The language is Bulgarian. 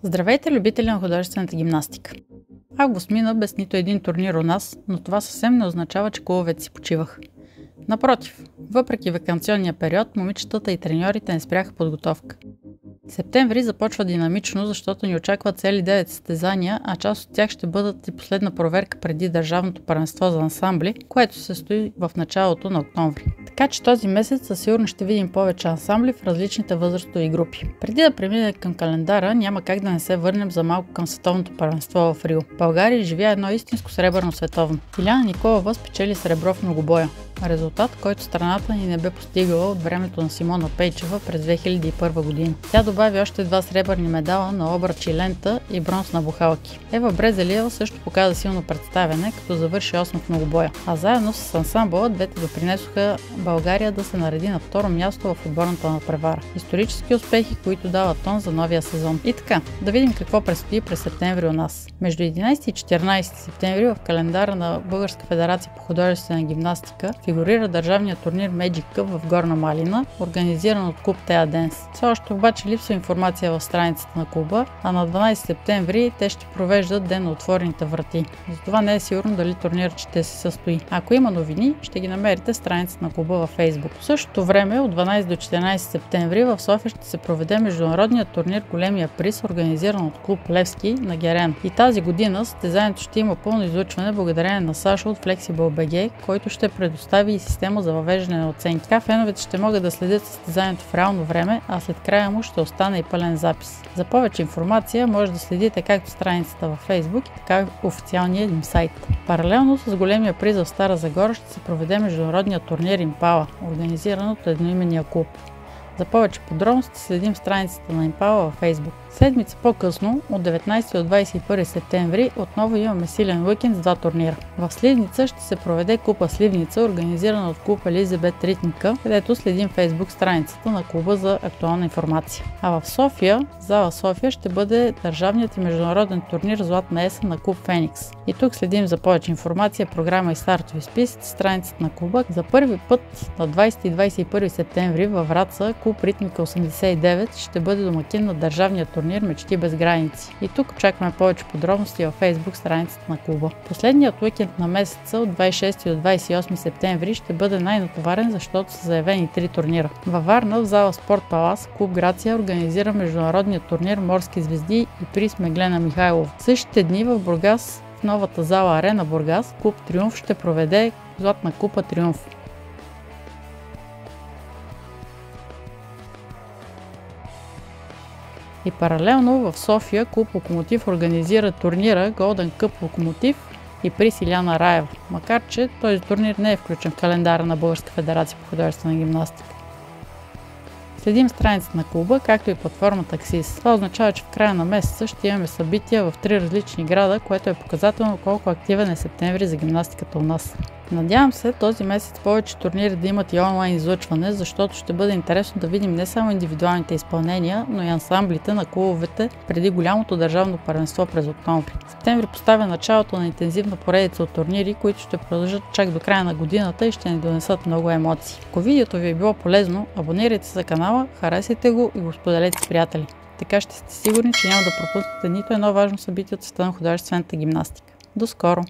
Здравейте, любители на художествената гимнастика! Август мина без нито един турнир у нас, но това съвсем не означава, че клубовете си почиваха. Напротив, въпреки ваканционния период, момичетата и треньорите не спряха подготовка. Септември започва динамично, защото ни очакват цели 9 състезания, а част от тях ще бъдат и последна проверка преди Държавното първенство за ансамбли, което се състои в началото на октомври. Така че този месец със сигурно ще видим повече ансамбли в различните възрастови групи. Преди да преминем към календара, няма как да не се върнем за малко към световното първенство в Рио. България живя едно истинско сребърно световно. Иляна Николова спечели сребро в многобоя. Резултат, който страната ни не бе постигала от времето на Симона Пейчева през 2001 година. Тя добави още 2 сребърни медала на обръч и лента и бронз на бухалки. Ева Брезелиева също показа силно представяне, като завърши 8 в многобоя. А заедно с ансамбъла двете допринесоха България да се нареди на второ място в отборната надпревара. Исторически успехи, които дават тон за новия сезон. И така, да видим какво предстои през септември у нас. Между 11 и 14 септември в календара на Българска федерация по художествена гимнастика фигурира държавният турнир Magic Cup в Горна Малина, организиран от клуб Теа Денс. Все още обаче липсва информация в страницата на клуба, а на 12 септември те ще провеждат ден на отворените врати. Затова не е сигурно дали турнирът ще се състои. Ако има новини, ще ги намерите в страницата на клуба във Facebook. В същото време от 12 до 14 септември в София ще се проведе международният турнир Големия приз, организиран от клуб Левски на Герен. И тази година състезанието ще има пълно излъчване благодарение на Сашо от Flexible BG, който ще предостави и система за въвеждане на оценки. Така феновете ще могат да следят състезанието в реално време, а след края му ще остане и пълен запис. За повече информация може да следите както страницата във Facebook, така и официалния им сайт. Паралелно с Големия приз в Стара Загора ще се проведе международният турнир Импала, организиран от едноименния клуб. За повече подробности следим страницата на Импала във Facebook. Седмица по-късно, от 19 до 21 септември, отново имаме силен уикенд с 2 турнира. В Сливница ще се проведе Купа Сливница, организирана от клуб Елизабет Ритника, където следим Facebook страницата на клуба за актуална информация. А в София, зала София, ще бъде държавният и международен турнир Златна есен на клуб Феникс. И тук следим за повече информация, програма и стартови списъци, страницата на клуба. За първи път на 20 и 21 септември във Враца клуб Ритмика 89 ще бъде домакин на държавния турнир Мечти без граници. И тук очакваме повече подробности във Facebook страницата на клуба. Последният уикенд на месеца от 26 до 28 септември ще бъде най-натоварен, защото са заявени 3 турнира. Във Варна в зала Спорт Палас клуб Грация организира международния турнир Морски звезди и приз Меглена Михайлова. В същите дни в Бургас, в новата зала Арена Бургас, клуб Триумф ще проведе Златна купа Триумф. И паралелно в София клуб Локомотив организира турнира Golden Cup Локомотив и приз Иляна Раева, макар че този турнир не е включен в календара на Българска федерация по художествена гимнастика. Следим страницата на клуба, както и платформата Axis. Това означава, че в края на месеца ще имаме събития в 3 различни града, което е показателно колко активен е септември за гимнастиката у нас. Надявам се този месец повече турнири да имат и онлайн излъчване, защото ще бъде интересно да видим не само индивидуалните изпълнения, но и ансамблите на клубовете преди голямото държавно първенство през октомври. Септември поставя началото на интензивна поредица от турнири, които ще продължат чак до края на годината и ще ни донесат много емоции. Ако видеото ви е било полезно, абонирайте се за канала, харесайте го и го споделете с приятели. Така ще сте сигурни, че няма да пропуснете нито едно важно събитие от света на художествената гимнастика. До скоро!